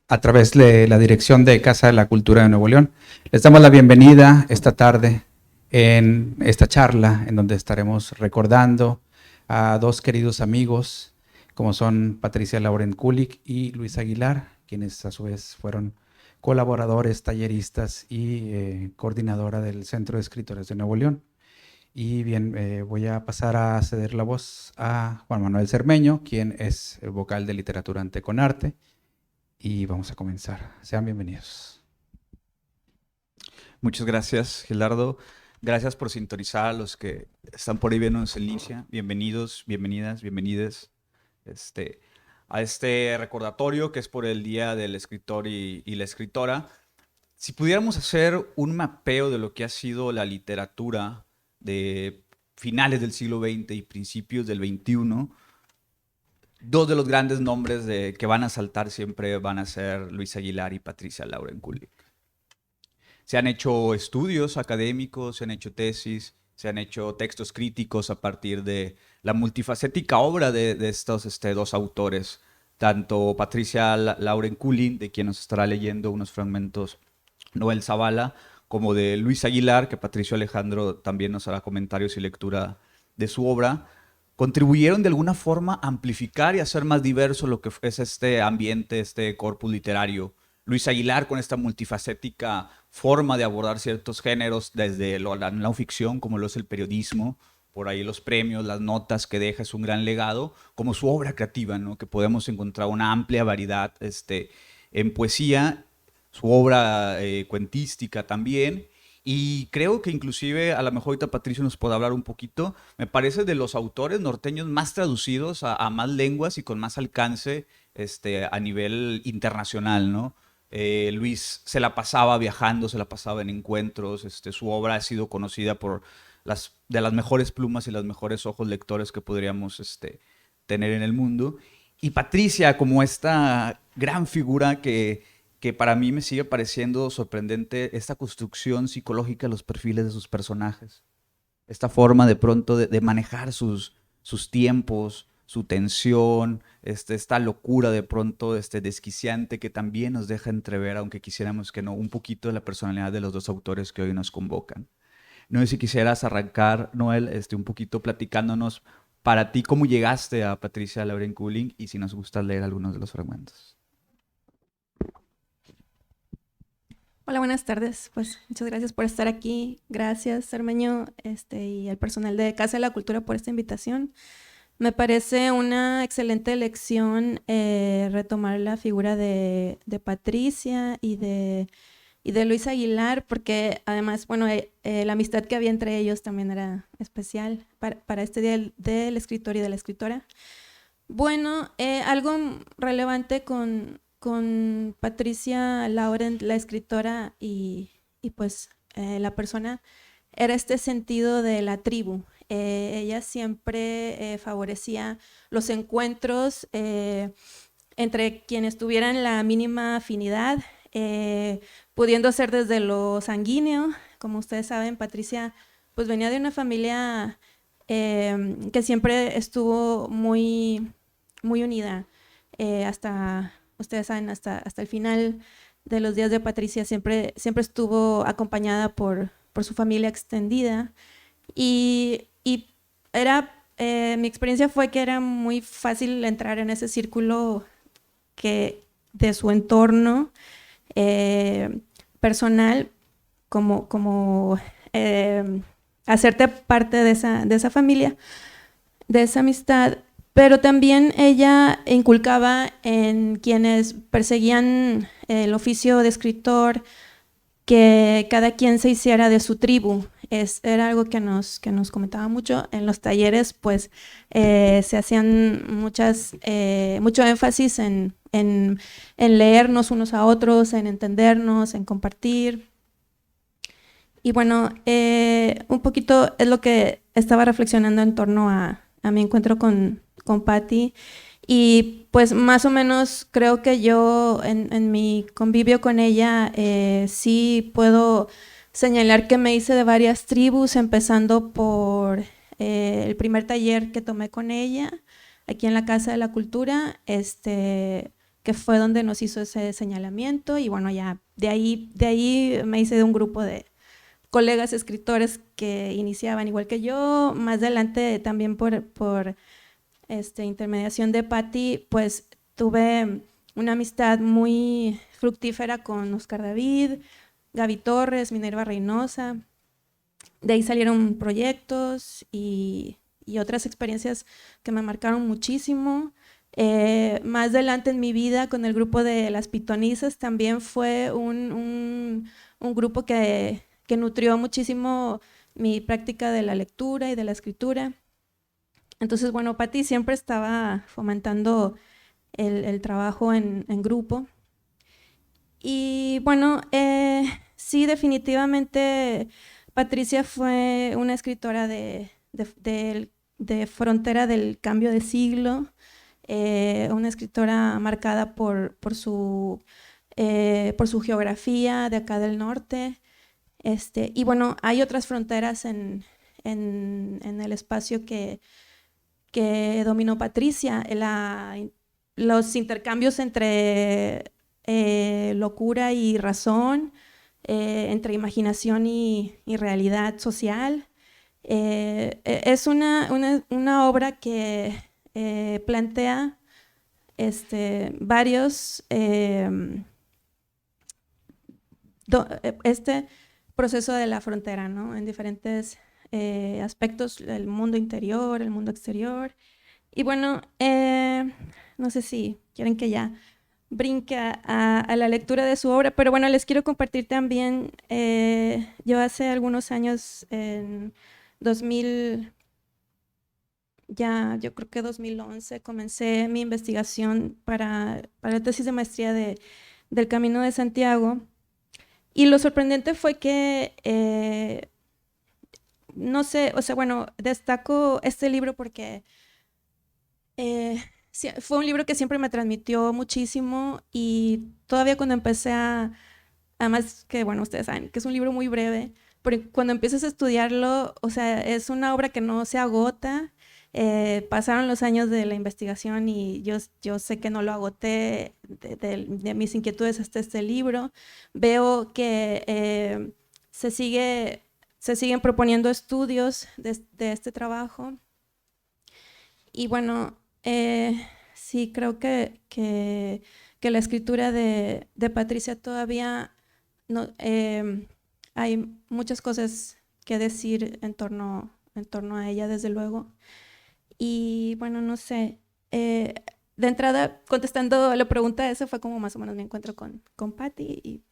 A través de la dirección de Casa de la Cultura de Nuevo León. Les damos la bienvenida esta tarde en esta charla en donde estaremos recordando a dos queridos amigos como son Patricia Lauren Kulik y Luis Aguilar, quienes a su vez fueron colaboradores, talleristas y coordinadora del Centro de Escritores de Nuevo León. Y bien, voy a pasar a ceder la voz a Juan Manuel Cermeño, quien es el vocal de Literatura Ante con Arte. Y vamos a comenzar. Sean bienvenidos. Muchas gracias, Gilardo. Gracias por sintonizar a los que están por ahí viéndonos en línea. Bienvenidos, bienvenidas, bienvenides a este recordatorio que es por el Día del Escritor y la Escritora. Si pudiéramos hacer un mapeo de lo que ha sido la literatura de finales del siglo XX y principios del XXI, dos de los grandes nombres que van a saltar siempre van a ser Luis Aguilar y Patricia Lauren Kulik. Se han hecho estudios académicos, se han hecho tesis, se han hecho textos críticos a partir de la multifacética obra de estos dos autores. Tanto Patricia Lauren Kulik, de quien nos estará leyendo unos fragmentos Noel Zavala, como de Luis Aguilar, que Patricio Alejandro también nos hará comentarios y lectura de su obra, contribuyeron de alguna forma a amplificar y hacer más diverso lo que es este ambiente, este corpus literario. Luis Aguilar con esta multifacética forma de abordar ciertos géneros desde la no ficción, como lo es el periodismo, por ahí los premios, las notas que deja, es un gran legado, como su obra creativa, ¿no? Que podemos encontrar una amplia variedad en poesía, su obra cuentística también. Y creo que inclusive, a lo mejor ahorita Patricio nos puede hablar un poquito, me parece de los autores norteños más traducidos a más lenguas y con más alcance a nivel internacional, ¿no? Luis se la pasaba viajando, se la pasaba en encuentros, su obra ha sido conocida por de las mejores plumas y los mejores ojos lectores que podríamos tener en el mundo. Y Patricia como esta gran figura que para mí me sigue pareciendo sorprendente, esta construcción psicológica de los perfiles de sus personajes. Esta forma de pronto de manejar sus tiempos, su tensión, esta locura de pronto desquiciante que también nos deja entrever, aunque quisiéramos que no, un poquito de la personalidad de los dos autores que hoy nos convocan. No sé si quisieras arrancar, Noel, un poquito platicándonos para ti cómo llegaste a Patricia Lauren Kulik y si nos gusta leer algunos de los fragmentos. Hola, buenas tardes. Pues muchas gracias por estar aquí. Gracias, Cermeño, y al personal de Casa de la Cultura por esta invitación. Me parece una excelente elección retomar la figura de Patricia y de Luis Aguilar, porque además, bueno, la amistad que había entre ellos también era especial para este Día del Escritor y de la Escritora. Bueno, algo relevante con Patricia Lauren, la escritora y pues la persona, era este sentido de la tribu. Ella siempre favorecía los encuentros entre quienes tuvieran la mínima afinidad, pudiendo ser desde lo sanguíneo. Como ustedes saben, Patricia pues venía de una familia que siempre estuvo muy, muy unida, hasta... Ustedes saben, hasta el final de los días de Patricia siempre estuvo acompañada por su familia extendida. Y mi experiencia fue que era muy fácil entrar en ese círculo de su entorno personal, como hacerte parte de esa familia, de esa amistad. Pero también ella inculcaba en quienes perseguían el oficio de escritor que cada quien se hiciera de su tribu. Era algo que nos comentaba mucho en los talleres, pues se hacían mucho énfasis en leernos unos a otros, en entendernos, en compartir. Y bueno, un poquito es lo que estaba reflexionando en torno a mi encuentro con Patti, y pues más o menos creo que yo en mi convivio con ella sí puedo señalar que me hice de varias tribus, empezando por el primer taller que tomé con ella aquí en la Casa de la Cultura. que fue donde nos hizo ese señalamiento y bueno, ya de ahí me hice de un grupo de colegas escritores que iniciaban igual que yo. Más adelante también por intermediación de Patti, pues tuve una amistad muy fructífera con Oscar David, Gaby Torres, Minerva Reynosa. De ahí salieron proyectos y otras experiencias que me marcaron muchísimo. Más adelante en mi vida con el grupo de las Pitonisas también fue un grupo que nutrió muchísimo mi práctica de la lectura y de la escritura. Entonces, bueno, Patti siempre estaba fomentando el trabajo en grupo. Y bueno, sí, definitivamente Patricia fue una escritora de frontera del cambio de siglo, una escritora marcada por su geografía de acá del norte. Y bueno, hay otras fronteras en el espacio que dominó Patricia, los intercambios entre locura y razón, entre imaginación y realidad social. Es una obra que plantea varios este proceso de la frontera, ¿no? En diferentes aspectos, el mundo interior, el mundo exterior. Y bueno, no sé si quieren que ya brinque a la lectura de su obra, pero bueno, les quiero compartir también, yo hace algunos años, en 2000, ya yo creo que 2011, comencé mi investigación para la tesis de maestría del Camino de Santiago. Y lo sorprendente fue que, no sé, o sea, bueno, destaco este libro porque fue un libro que siempre me transmitió muchísimo y todavía cuando empecé además que, bueno, ustedes saben que es un libro muy breve, pero cuando empiezas a estudiarlo, o sea, es una obra que no se agota. Pasaron los años de la investigación y yo sé que no lo agoté de mis inquietudes hasta este libro. Veo que se siguen proponiendo estudios de este trabajo. Y bueno, sí, creo que la escritura de Patricia todavía no, hay muchas cosas que decir en torno a ella, desde luego. Y bueno, no sé, de entrada, contestando a la pregunta, ese fue como más o menos mi encuentro con Patti.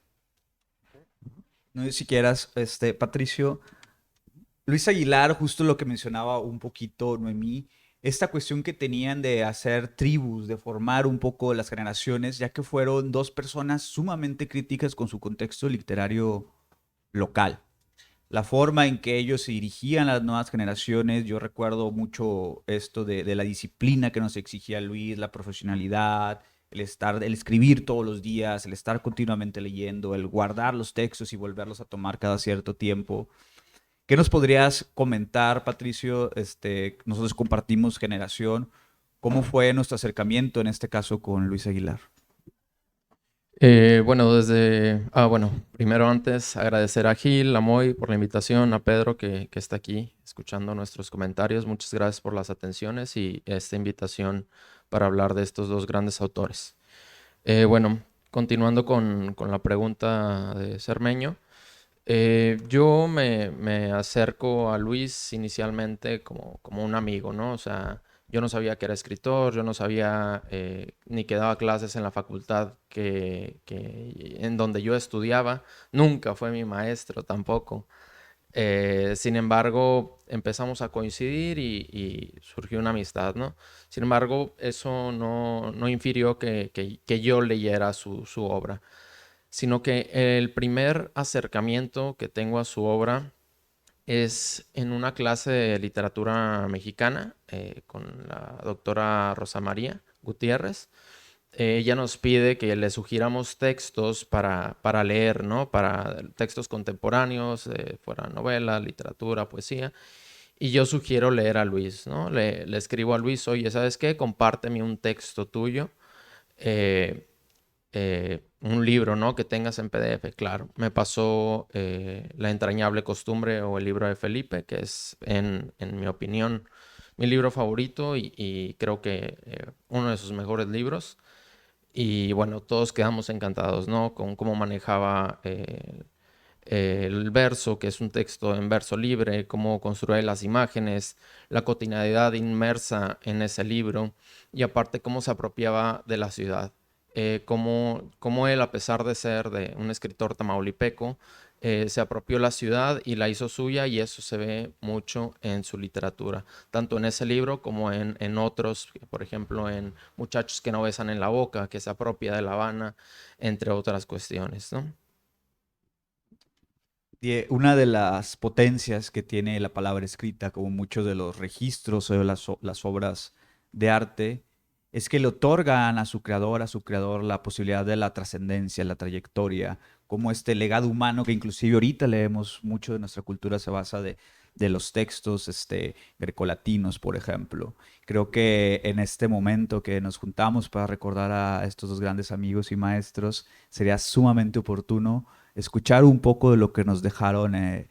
No sé si quieras, Patricio. Luis Aguilar, justo lo que mencionaba un poquito Noemí, esta cuestión que tenían de hacer tribus, de formar un poco las generaciones, ya que fueron dos personas sumamente críticas con su contexto literario local. La forma en que ellos se dirigían a las nuevas generaciones, yo recuerdo mucho esto de la disciplina que nos exigía Luis, la profesionalidad, el escribir todos los días, el estar continuamente leyendo, el guardar los textos y volverlos a tomar cada cierto tiempo. ¿Qué nos podrías comentar, Patricio? Nosotros compartimos generación. ¿Cómo fue nuestro acercamiento en este caso con Luis Aguilar? Bueno, primero antes agradecer a Gil, a Moy por la invitación, a Pedro que está aquí escuchando nuestros comentarios. Muchas gracias por las atenciones y esta invitación para hablar de estos dos grandes autores. Bueno, continuando con la pregunta de Cermeño, yo me acerco a Luis inicialmente como un amigo, ¿no? O sea, yo no sabía que era escritor, yo no sabía ni que daba clases en la facultad en donde yo estudiaba. Nunca fue mi maestro tampoco. Sin embargo, empezamos a coincidir y surgió una amistad, ¿no? Sin embargo, eso no infirió que yo leyera su obra, sino que el primer acercamiento que tengo a su obra es en una clase de literatura mexicana con la doctora Rosa María Gutiérrez. Ella nos pide que le sugiramos textos para leer, ¿no? Para textos contemporáneos, fuera novela, literatura, poesía. Y yo sugiero leer a Luis, ¿no? Le escribo a Luis, oye, ¿sabes qué? Compárteme un texto tuyo un libro, ¿no? Que tengas en PDF, claro. Me pasó La entrañable costumbre o el libro de Felipe, que es, en mi opinión, mi libro favorito y creo que uno de sus mejores libros. Y bueno, todos quedamos encantados, ¿no? Con cómo manejaba el verso, que es un texto en verso libre, cómo construye las imágenes, la cotidianidad inmersa en ese libro y aparte cómo se apropiaba de la ciudad. Cómo él, a pesar de ser de un escritor tamaulipeco, se apropió la ciudad y la hizo suya y eso se ve mucho en su literatura, tanto en ese libro como en otros, por ejemplo, en Muchachos que no besan en la boca, que se apropia de La Habana, entre otras cuestiones, ¿no? Una de las potencias que tiene la palabra escrita, como muchos de los registros o de las obras de arte, es que le otorgan a su creador, la posibilidad de la trascendencia, la trayectoria, como este legado humano que inclusive ahorita leemos mucho de nuestra cultura se basa de los textos grecolatinos, por ejemplo. Creo que en este momento que nos juntamos para recordar a estos dos grandes amigos y maestros, sería sumamente oportuno escuchar un poco de lo que nos dejaron en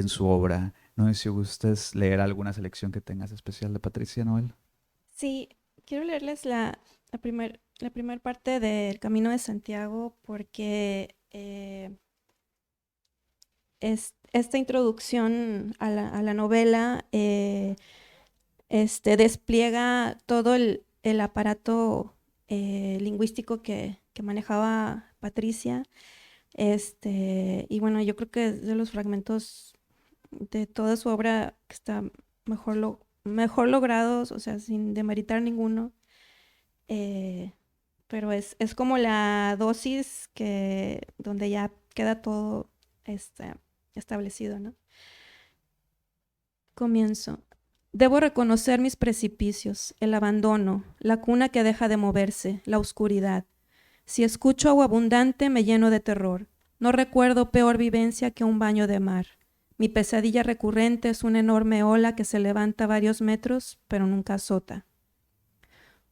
su obra. No sé si gustes leer alguna selección que tengas especial de Patricia Noel. Sí, quiero leerles la primer parte del Camino de Santiago porque esta introducción a la novela despliega todo el aparato lingüístico que manejaba Patricia. Y bueno, yo creo que es de los fragmentos de toda su obra que está mejor logrados, o sea, sin demeritar ninguno. Pero es como la dosis donde ya queda todo establecido, ¿no? Comienzo. Debo reconocer mis precipicios, el abandono, la cuna que deja de moverse, la oscuridad. Si escucho agua abundante, me lleno de terror. No recuerdo peor vivencia que un baño de mar. Mi pesadilla recurrente es una enorme ola que se levanta varios metros, pero nunca azota.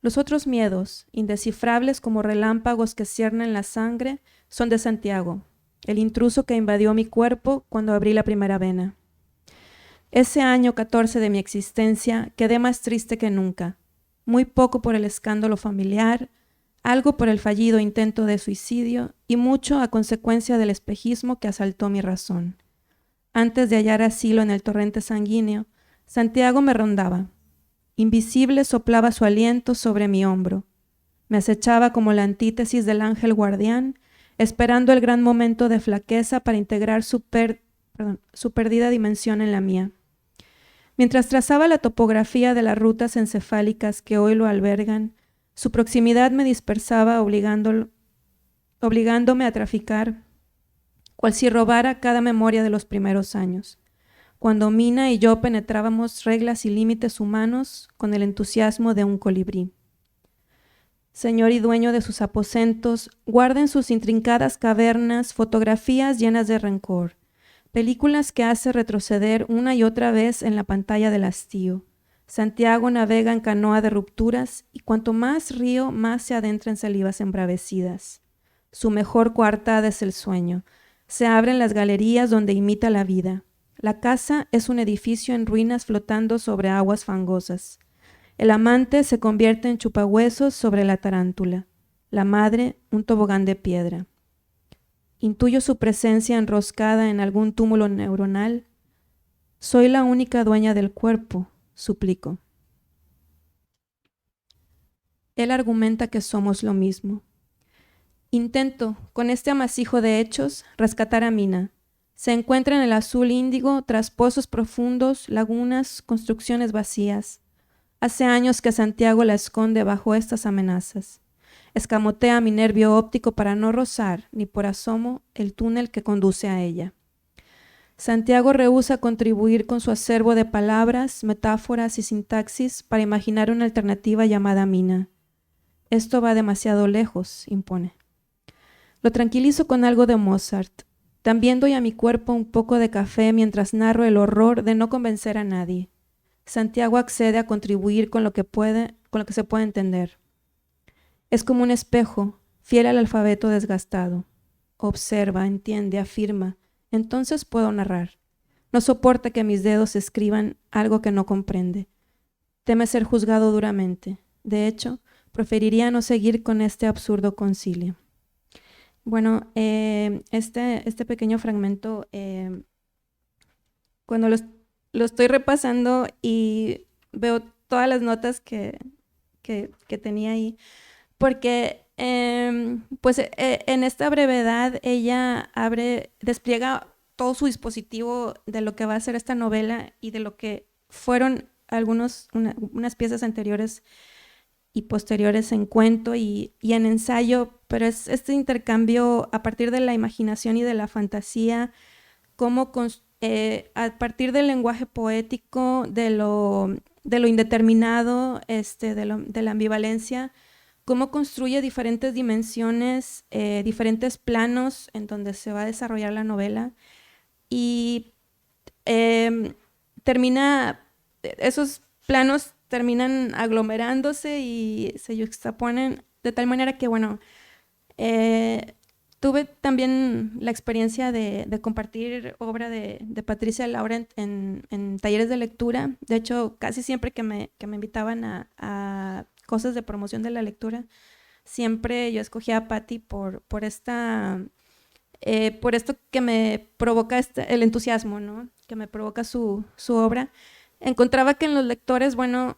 Los otros miedos, indescifrables como relámpagos que ciernen la sangre, son de Santiago, el intruso que invadió mi cuerpo cuando abrí la primera vena. Ese año 14 de mi existencia quedé más triste que nunca, muy poco por el escándalo familiar, algo por el fallido intento de suicidio y mucho a consecuencia del espejismo que asaltó mi razón. Antes de hallar asilo en el torrente sanguíneo, Santiago me rondaba. Invisible soplaba su aliento sobre mi hombro. Me acechaba como la antítesis del ángel guardián, esperando el gran momento de flaqueza para integrar su perdida dimensión en la mía. Mientras trazaba la topografía de las rutas encefálicas que hoy lo albergan, su proximidad me dispersaba obligándome a traficar, cual si robara cada memoria de los primeros años, cuando Mina y yo penetrábamos reglas y límites humanos con el entusiasmo de un colibrí. Señor y dueño de sus aposentos, guarda en sus intrincadas cavernas fotografías llenas de rencor, películas que hace retroceder una y otra vez en la pantalla del hastío. Santiago navega en canoa de rupturas y cuanto más río, más se adentra en salivas embravecidas. Su mejor coartada es el sueño. Se abren las galerías donde imita la vida. La casa es un edificio en ruinas flotando sobre aguas fangosas. El amante se convierte en chupahuesos sobre la tarántula. La madre, un tobogán de piedra. Intuyo su presencia enroscada en algún túmulo neuronal. Soy la única dueña del cuerpo, suplico. Él argumenta que somos lo mismo. Intento, con este amasijo de hechos, rescatar a Mina. Se encuentra en el azul índigo, tras pozos profundos, lagunas, construcciones vacías. Hace años que Santiago la esconde bajo estas amenazas. Escamotea mi nervio óptico para no rozar, ni por asomo, el túnel que conduce a ella. Santiago rehúsa contribuir con su acervo de palabras, metáforas y sintaxis para imaginar una alternativa llamada Mina. Esto va demasiado lejos, impone. Lo tranquilizo con algo de Mozart. También doy a mi cuerpo un poco de café mientras narro el horror de no convencer a nadie. Santiago accede a contribuir con lo que se puede entender. Es como un espejo, fiel al alfabeto desgastado. Observa, entiende, afirma. Entonces puedo narrar. No soporta que mis dedos escriban algo que no comprende. Teme ser juzgado duramente. De hecho, preferiría no seguir con este absurdo concilio. Bueno, este pequeño fragmento, cuando lo estoy repasando y veo todas las notas que tenía ahí, porque pues en esta brevedad ella despliega todo su dispositivo de lo que va a ser esta novela y de lo que fueron unas piezas anteriores y posteriores en cuento y en ensayo, pero es este intercambio a partir de la imaginación y de la fantasía, cómo a partir del lenguaje poético, de lo indeterminado, de la ambivalencia, cómo construye diferentes dimensiones, diferentes planos en donde se va a desarrollar la novela y esos planos terminan aglomerándose y se juxtaponen de tal manera que, bueno, tuve también la experiencia de compartir obra de Patricia Laurent en talleres de lectura. De hecho, casi siempre que me invitaban a cosas de promoción de la lectura, siempre yo escogía a Patti por esto que me provoca el entusiasmo, ¿no? Que me provoca su obra. Encontraba que en los lectores, bueno,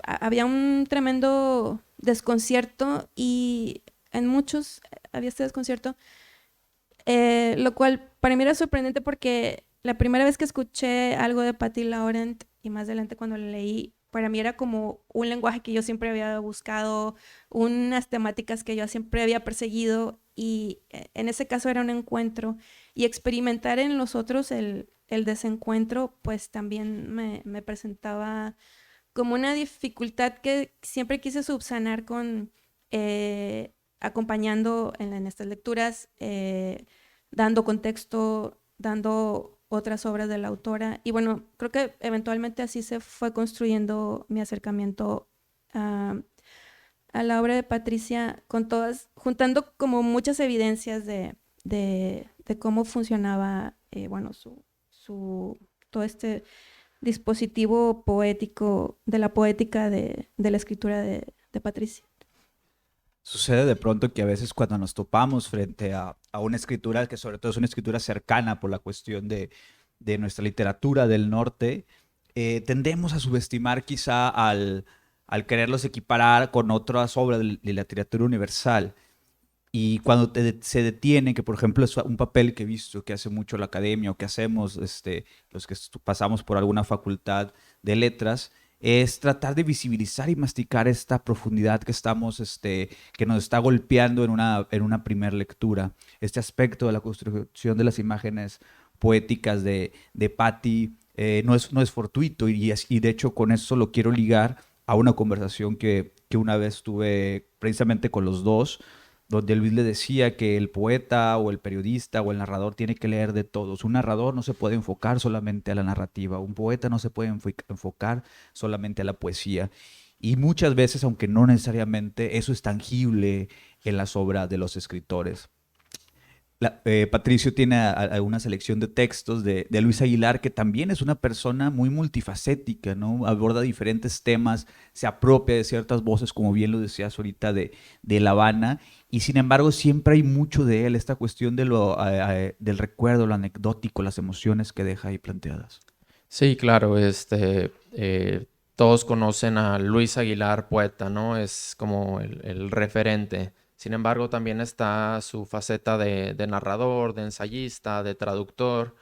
había un tremendo desconcierto y en muchos había este desconcierto, lo cual para mí era sorprendente porque la primera vez que escuché algo de Patti Laurent y más adelante cuando la leí, para mí era como un lenguaje que yo siempre había buscado, unas temáticas que yo siempre había perseguido y en ese caso era un encuentro y experimentar en los otros el desencuentro pues también me presentaba como una dificultad que siempre quise subsanar con acompañando en estas lecturas, dando contexto, dando otras obras de la autora. Y bueno, creo que eventualmente así se fue construyendo mi acercamiento a la obra de Patricia, juntando como muchas evidencias de cómo funcionaba, bueno, todo este dispositivo poético, de la poética de la escritura de Patricia. Sucede de pronto que a veces cuando nos topamos frente a una escritura, que sobre todo es una escritura cercana por la cuestión de nuestra literatura del norte, tendemos a subestimar quizá al quererlos equiparar con otras obras de la literatura universal. Y cuando se detiene, que por ejemplo es un papel que he visto que hace mucho la academia o que hacemos los que pasamos por alguna facultad de letras, es tratar de visibilizar y masticar esta profundidad que que nos está golpeando en una primera lectura. Este aspecto de la construcción de las imágenes poéticas de Patti no es fortuito y de hecho con eso lo quiero ligar a una conversación que una vez tuve precisamente con los dos, donde Luis le decía que el poeta o el periodista o el narrador tiene que leer de todos. Un narrador no se puede enfocar solamente a la narrativa, un poeta no se puede enfocar solamente a la poesía. Y muchas veces, aunque no necesariamente, eso es tangible en las obras de los escritores. Patricio tiene una selección de textos de Luis Aguilar, que también es una persona muy multifacética, ¿no? Aborda diferentes temas, se apropia de ciertas voces, como bien lo decías ahorita, de La Habana, y sin embargo siempre hay mucho de él, esta cuestión del recuerdo, lo anecdótico, las emociones que deja ahí planteadas. Sí, claro, todos conocen a Luis Aguilar, poeta, ¿no? Es como el referente. Sin embargo, también está su faceta de narrador, de ensayista, de traductor.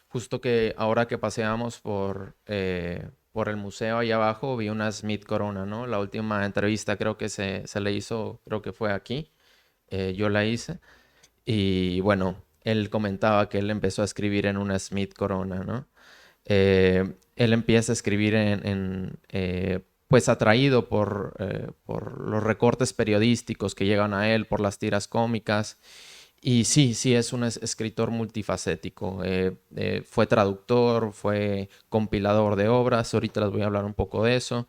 Justo que ahora que paseamos por el museo ahí abajo, vi una Smith Corona, ¿no? La última entrevista creo que se le hizo, creo que fue aquí. Yo la hice. Y bueno, él comentaba que él empezó a escribir en una Smith Corona, ¿no? Él empieza a escribir pues atraído por los recortes periodísticos que llegan a él, por las tiras cómicas. Y sí, es un escritor multifacético. Fue traductor, fue compilador de obras, ahorita les voy a hablar un poco de eso.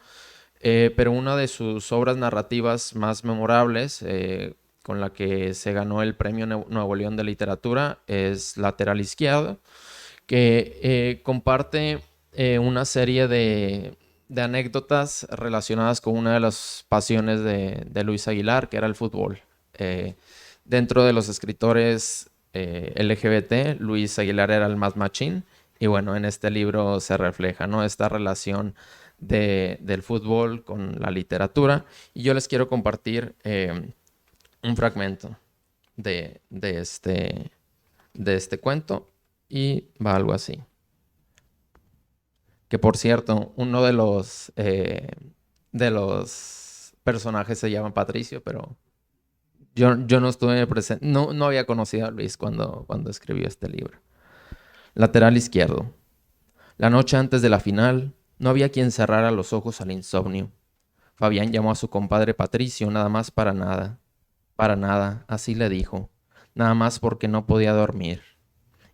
Pero una de sus obras narrativas más memorables, con la que se ganó el Premio Nuevo León de Literatura, es Lateral Izquierdo, que comparte una serie de anécdotas relacionadas con una de las pasiones de Luis Aguilar, que era el fútbol. Dentro de los escritores LGBT, Luis Aguilar era el más machín, y bueno, en este libro se refleja, ¿no?, esta relación del fútbol con la literatura. Y yo les quiero compartir un fragmento de este cuento, y va algo así. Que por cierto, uno de los personajes se llama Patricio, pero yo no estuve presente, no había conocido a Luis cuando escribió este libro. Lateral izquierdo. La noche antes de la final, no había quien cerrara los ojos al insomnio. Fabián llamó a su compadre Patricio nada más para nada, así le dijo, nada más porque no podía dormir.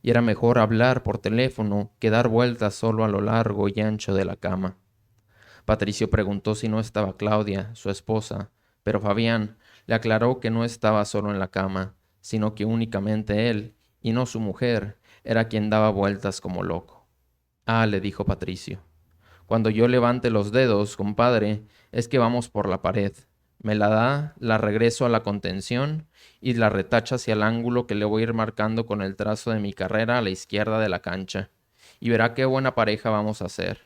Y era mejor hablar por teléfono que dar vueltas solo a lo largo y ancho de la cama. Patricio preguntó si no estaba Claudia, su esposa, pero Fabián le aclaró que no estaba solo en la cama, sino que únicamente él, y no su mujer, era quien daba vueltas como loco. Ah, le dijo Patricio, cuando yo levante los dedos, compadre, es que vamos por la pared. Me la da, la regreso a la contención y la retacha hacia el ángulo que le voy a ir marcando con el trazo de mi carrera a la izquierda de la cancha. Y verá qué buena pareja vamos a hacer.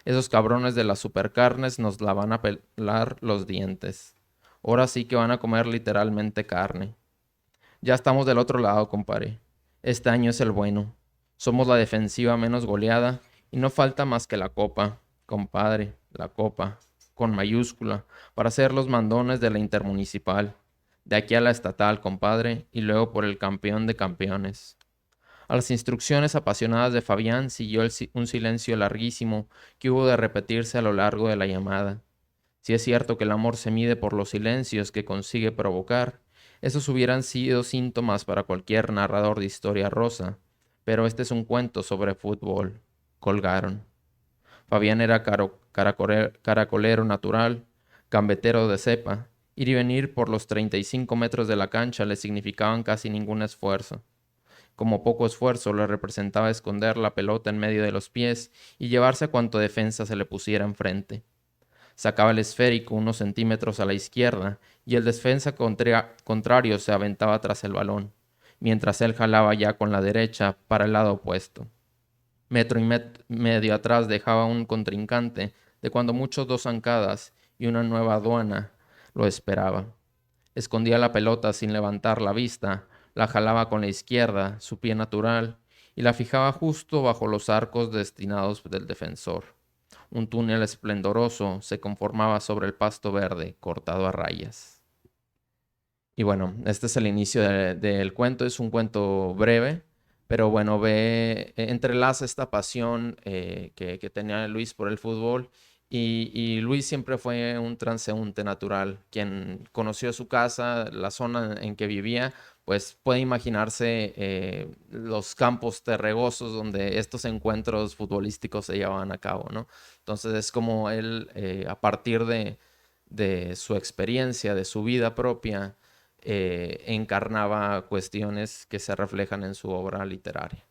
Esos cabrones de las supercarnes nos la van a pelar los dientes. Ahora sí que van a comer literalmente carne. Ya estamos del otro lado, compadre. Este año es el bueno. Somos la defensiva menos goleada y no falta más que la copa, compadre, la copa, con mayúscula, para ser los mandones de la intermunicipal. De aquí a la estatal, compadre, y luego por el campeón de campeones. A las instrucciones apasionadas de Fabián siguió un silencio larguísimo que hubo de repetirse a lo largo de la llamada. Si es cierto que el amor se mide por los silencios que consigue provocar, esos hubieran sido síntomas para cualquier narrador de historia rosa, pero este es un cuento sobre fútbol. Colgaron. Fabián era caracolero natural, gambetero de cepa. Ir y venir por los 35 metros de la cancha le significaban casi ningún esfuerzo. Como poco esfuerzo le representaba esconder la pelota en medio de los pies y llevarse a cuanto defensa se le pusiera enfrente. Sacaba el esférico unos centímetros a la izquierda y el defensa contrario se aventaba tras el balón, mientras él jalaba ya con la derecha para el lado opuesto. Metro y medio atrás dejaba un contrincante de cuando mucho 2 zancadas y una nueva aduana lo esperaba. Escondía la pelota sin levantar la vista, la jalaba con la izquierda, su pie natural, y la fijaba justo bajo los arcos destinados del defensor. Un túnel esplendoroso se conformaba sobre el pasto verde, cortado a rayas. Y bueno, este es el inicio del cuento. Es un cuento breve, pero bueno, entrelaza esta pasión que tenía Luis por el fútbol. Y Luis siempre fue un transeúnte natural. Quien conoció su casa, la zona en que vivía, pues puede imaginarse los campos terregosos donde estos encuentros futbolísticos se llevaban a cabo, ¿no? Entonces es como él, a partir de su experiencia, de su vida propia, encarnaba cuestiones que se reflejan en su obra literaria.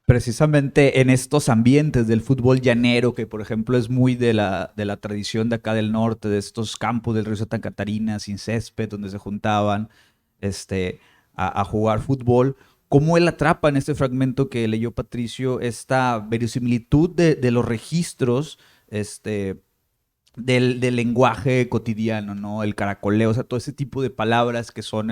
Precisamente en estos ambientes del fútbol llanero, que por ejemplo es muy de la tradición de acá del norte, de estos campos del río Santa Catarina sin césped, donde se juntaban a jugar fútbol, cómo él atrapa en este fragmento que leyó Patricio esta verosimilitud de los registros del lenguaje cotidiano, ¿no? El caracoleo, o sea, todo ese tipo de palabras que son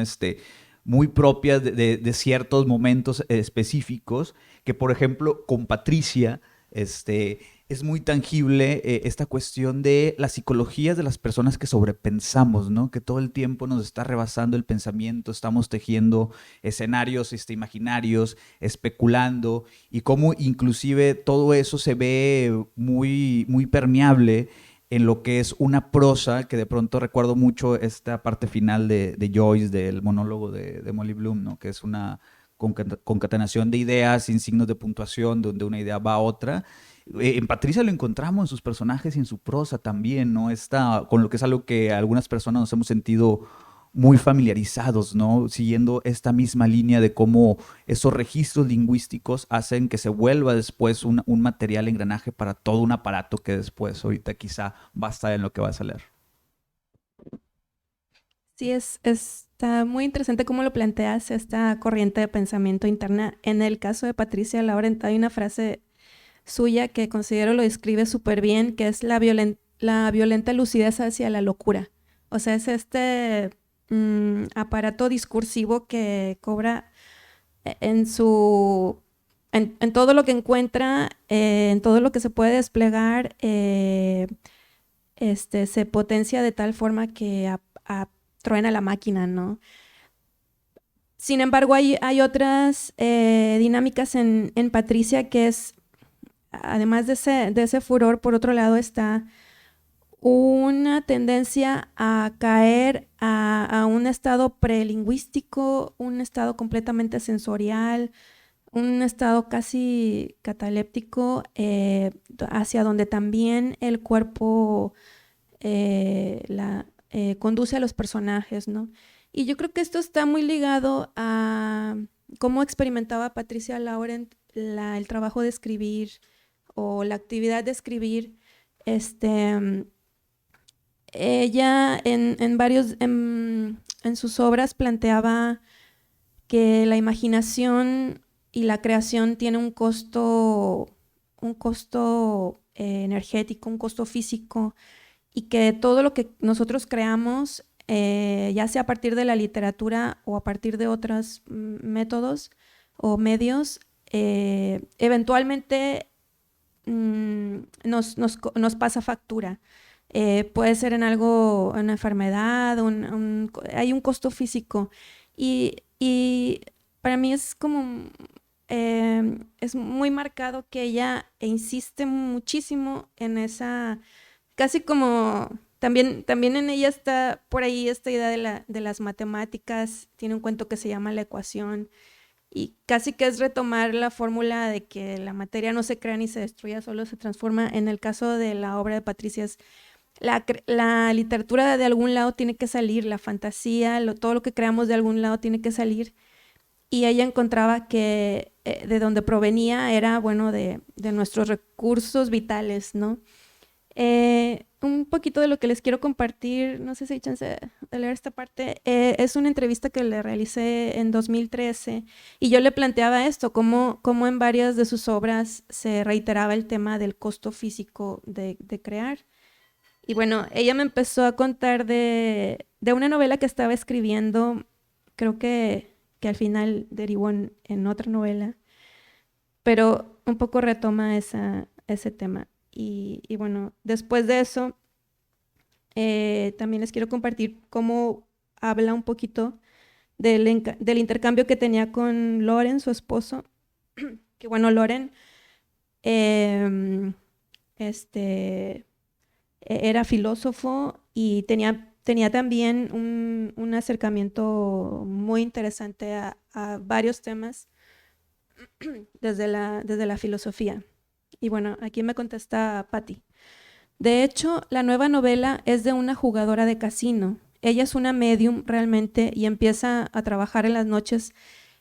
muy propias de ciertos momentos específicos, que por ejemplo con Patricia es muy tangible esta cuestión de las psicologías de las personas que sobrepensamos, ¿no? Que todo el tiempo nos está rebasando el pensamiento, estamos tejiendo escenarios imaginarios, especulando, y cómo inclusive todo eso se ve muy, muy permeable en lo que es una prosa, que de pronto recuerdo mucho esta parte final de Joyce, del monólogo de Molly Bloom, ¿no? Que es una concatenación de ideas sin signos de puntuación, donde una idea va a otra. En Patricia lo encontramos en sus personajes y en su prosa también, ¿no? Con lo que es algo que algunas personas nos hemos sentido muy familiarizados, ¿no? Siguiendo esta misma línea de cómo esos registros lingüísticos hacen que se vuelva después un material engranaje para todo un aparato que después ahorita quizá va a estar en lo que vas a leer. Sí, está muy interesante cómo lo planteas, esta corriente de pensamiento interna. En el caso de Patricia Laurent hay una frase suya que considero lo describe súper bien, que es la violenta lucidez hacia la locura. O sea, es este aparato discursivo que cobra en todo lo que encuentra, en todo lo que se puede desplegar, se potencia de tal forma que truena la máquina, ¿no? Sin embargo, hay otras dinámicas en Patricia que es, además de ese furor, por otro lado está una tendencia a caer a un estado prelingüístico, un estado completamente sensorial, un estado casi cataléptico, hacia donde también el cuerpo conduce a los personajes, ¿no? Y yo creo que esto está muy ligado a cómo experimentaba Patricia Laurent el trabajo de escribir o la actividad de escribir. Ella en sus obras planteaba que la imaginación y la creación tiene un costo energético, un costo físico, y que todo lo que nosotros creamos, ya sea a partir de la literatura o a partir de otros métodos o medios, eventualmente nos pasa factura. Puede ser en algo, una enfermedad, hay un costo físico. Y para mí es como, es muy marcado que ella insiste muchísimo en esa, casi como, también en ella está por ahí esta idea de las matemáticas. Tiene un cuento que se llama La ecuación, y casi que es retomar la fórmula de que la materia no se crea ni se destruye, solo se transforma. En el caso de la obra de Patricia, la literatura de algún lado tiene que salir, la fantasía, todo lo que creamos de algún lado tiene que salir. Y ella encontraba que de donde provenía era, bueno, de nuestros recursos vitales, ¿no? Un poquito de lo que les quiero compartir, no sé si hay chance de leer esta parte, es una entrevista que le realicé en 2013 y yo le planteaba esto, cómo en varias de sus obras se reiteraba el tema del costo físico de crear. Y bueno, ella me empezó a contar de una novela que estaba escribiendo, creo que al final derivó en otra novela, pero un poco retoma ese tema. Y bueno, después de eso, también les quiero compartir cómo habla un poquito del intercambio que tenía con Loren, su esposo, que bueno, Loren era filósofo y tenía también un acercamiento muy interesante a varios temas desde la filosofía. Y bueno, aquí me contesta Patti. De hecho, la nueva novela es de una jugadora de casino. Ella es una medium realmente y empieza a trabajar en las noches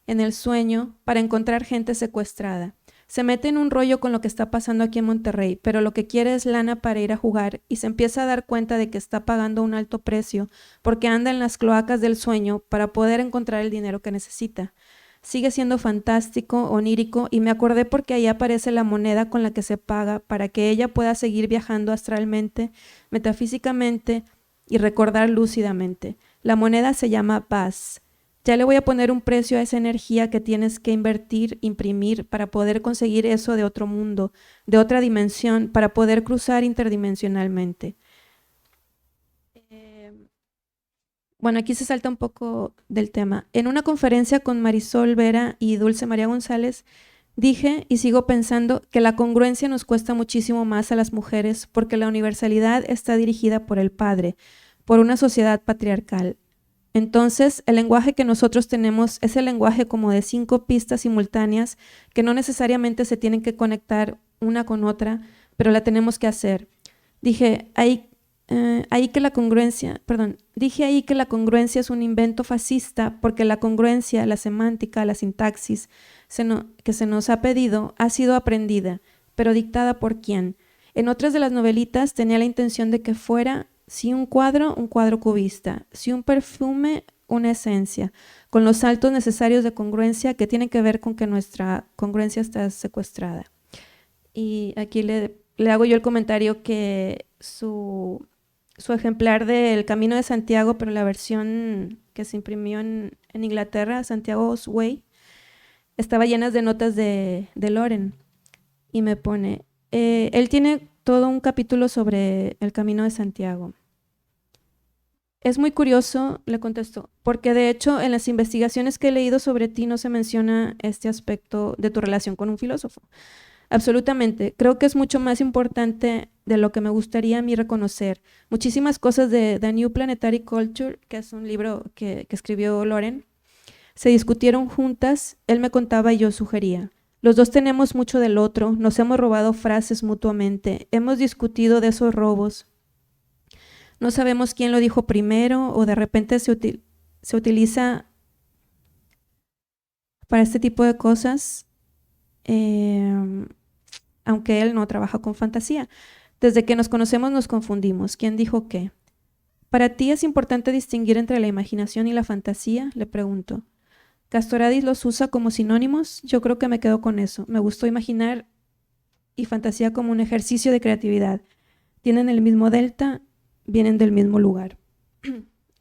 en el sueño para encontrar gente secuestrada. Se mete en un rollo con lo que está pasando aquí en Monterrey, pero lo que quiere es lana para ir a jugar y se empieza a dar cuenta de que está pagando un alto precio porque anda en las cloacas del sueño para poder encontrar el dinero que necesita. Sigue siendo fantástico, onírico, y me acordé porque ahí aparece la moneda con la que se paga para que ella pueda seguir viajando astralmente, metafísicamente y recordar lúcidamente. La moneda se llama Paz. Ya le voy a poner un precio a esa energía que tienes que invertir, imprimir, para poder conseguir eso de otro mundo, de otra dimensión, para poder cruzar interdimensionalmente. Bueno, aquí se salta un poco del tema. En una conferencia con Marisol Vera y Dulce María González, dije y sigo pensando que la congruencia nos cuesta muchísimo más a las mujeres porque la universalidad está dirigida por el padre, por una sociedad patriarcal. Entonces, el lenguaje que nosotros tenemos es el lenguaje como de 5 pistas simultáneas que no necesariamente se tienen que conectar una con otra, pero la tenemos que hacer. Dije ahí que la congruencia es un invento fascista porque la congruencia, la semántica, la sintaxis que se nos ha pedido ha sido aprendida, pero dictada por quién. En otras de las novelitas tenía la intención de que fuera, si un cuadro cubista, si un perfume, una esencia, con los saltos necesarios de congruencia que tienen que ver con que nuestra congruencia está secuestrada. Y aquí le hago yo el comentario que su ejemplar del Camino de Santiago, pero la versión que se imprimió en Inglaterra, Santiago's Way, estaba llena de notas de Loren. Y me pone, él tiene todo un capítulo sobre el Camino de Santiago. Es muy curioso, le contesto, porque de hecho en las investigaciones que he leído sobre ti no se menciona este aspecto de tu relación con un filósofo. Absolutamente. Creo que es mucho más importante de lo que me gustaría a mí reconocer. Muchísimas cosas de The New Planetary Culture, que es un libro que escribió Loren, se discutieron juntas, él me contaba y yo sugería. Los dos tenemos mucho del otro, nos hemos robado frases mutuamente, hemos discutido de esos robos. No sabemos quién lo dijo primero o de repente se utiliza para este tipo de cosas, aunque él no trabaja con fantasía. Desde que nos conocemos nos confundimos. ¿Quién dijo qué? ¿Para ti es importante distinguir entre la imaginación y la fantasía?, le pregunto. ¿Castoradis los usa como sinónimos? Yo creo que me quedo con eso. Me gustó imaginar y fantasía como un ejercicio de creatividad. Tienen el mismo delta, vienen del mismo lugar.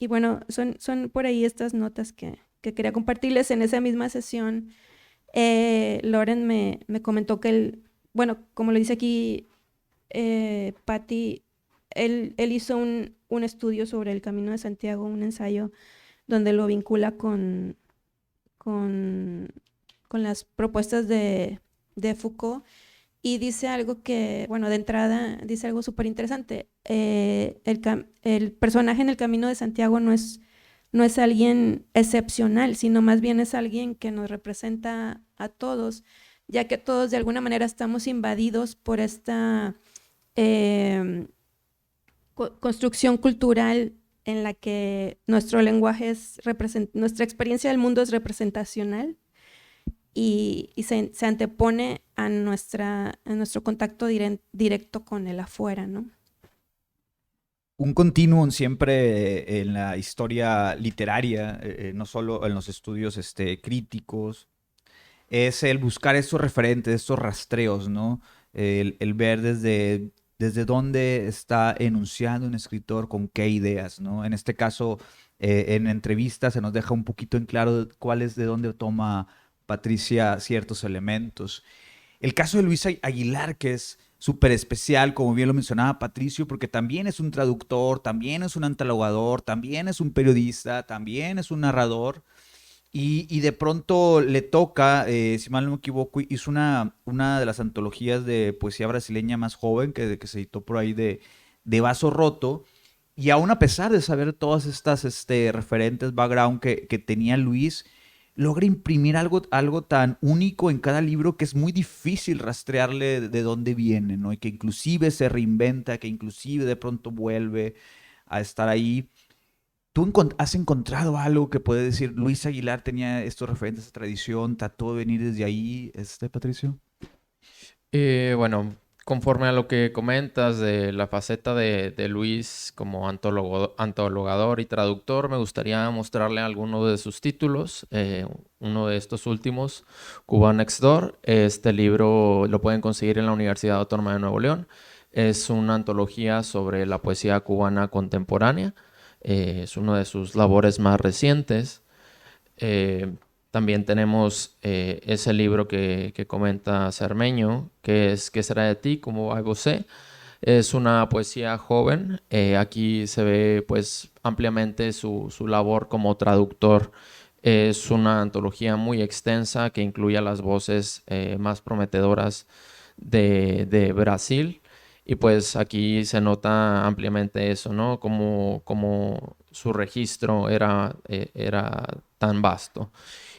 Y bueno, son por ahí estas notas que quería compartirles. En esa misma sesión, Loren me comentó que bueno, como lo dice aquí Patty, él hizo un estudio sobre el Camino de Santiago, un ensayo donde lo vincula con las propuestas de Foucault, y dice algo que, bueno, de entrada dice algo súper interesante. El personaje en el Camino de Santiago no es alguien excepcional, sino más bien es alguien que nos representa a todos, ya que todos de alguna manera estamos invadidos por esta construcción cultural en la que nuestro lenguaje nuestra experiencia del mundo es representacional y se antepone a nuestro contacto directo con el afuera, ¿no? Un continuum siempre en la historia literaria, no solo en los estudios críticos, es el buscar estos referentes, estos rastreos, ¿no? El ver desde dónde está enunciando un escritor, con qué ideas, ¿no? En este caso, en entrevistas se nos deja un poquito en claro cuál es de dónde toma Patricia ciertos elementos. El caso de Luis Aguilar, que es súper especial, como bien lo mencionaba Patricio, porque también es un traductor, también es un antologador, también es un periodista, también es un narrador. Y de pronto le toca, si mal no me equivoco, hizo una de las antologías de poesía brasileña más joven que se editó por ahí de Vaso Roto. Y aún a pesar de saber todas estas referentes, background que tenía Luis, logra imprimir algo tan único en cada libro que es muy difícil rastrearle de dónde viene, ¿no? Y que inclusive se reinventa, que inclusive de pronto vuelve a estar ahí. ¿Tú has encontrado algo que puede decir Luis Aguilar tenía estos referentes de tradición, trató de venir desde ahí, Patricio? Bueno, conforme a lo que comentas de la faceta de Luis como antologador y traductor, me gustaría mostrarle algunos de sus títulos. Uno de estos últimos, Cuba Next Door. Este libro lo pueden conseguir en la Universidad Autónoma de Nuevo León. Es una antología sobre la poesía cubana contemporánea. Es una de sus labores más recientes. También tenemos ese libro que comenta Cermeño, que es ¿Qué será de ti? ¿Cómo va você? Es una poesía joven. Aquí se ve pues ampliamente su labor como traductor. Es una antología muy extensa que incluye las voces más prometedoras de Brasil. Y pues aquí se nota ampliamente eso, ¿no? Como su registro era tan vasto.